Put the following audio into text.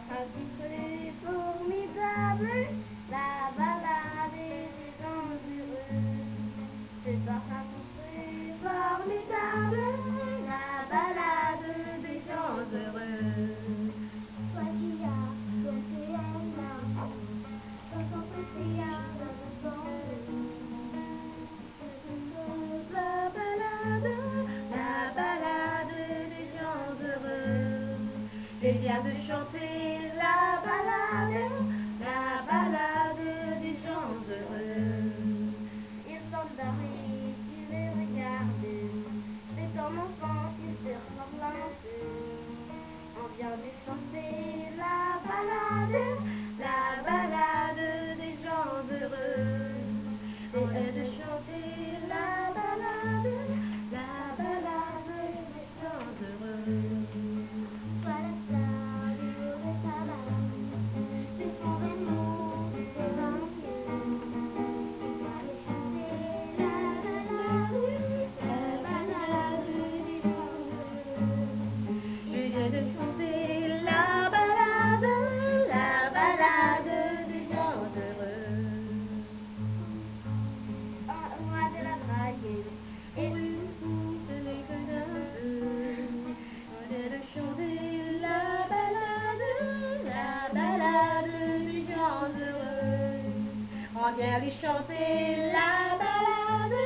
Un titre formidable, la balade des gens heureux. C'est un titre formidable, la balade des gens heureux. Toi qui as dansé un amour, dans ton petit jardin de la balade des gens heureux. Je viens de chanter la balade des gens heureux. Ils s'endorment, tu les regardes, c'est ton enfant qui se ressemble un peu. On vient de chanter la balade des gens heureux. On vient de chanter la balade des gens heureux. Sois la star du haut de ta balade, c'est pour les mots, c'est dans mon cœur. On vient de chanter la balade des gens heureux. Je viens de chanter la balade des gens heureux. En roi de la drague, et une pousse les gueules d'un peu. On vient de chanter la balade des gens heureux. On vient de chanter la balade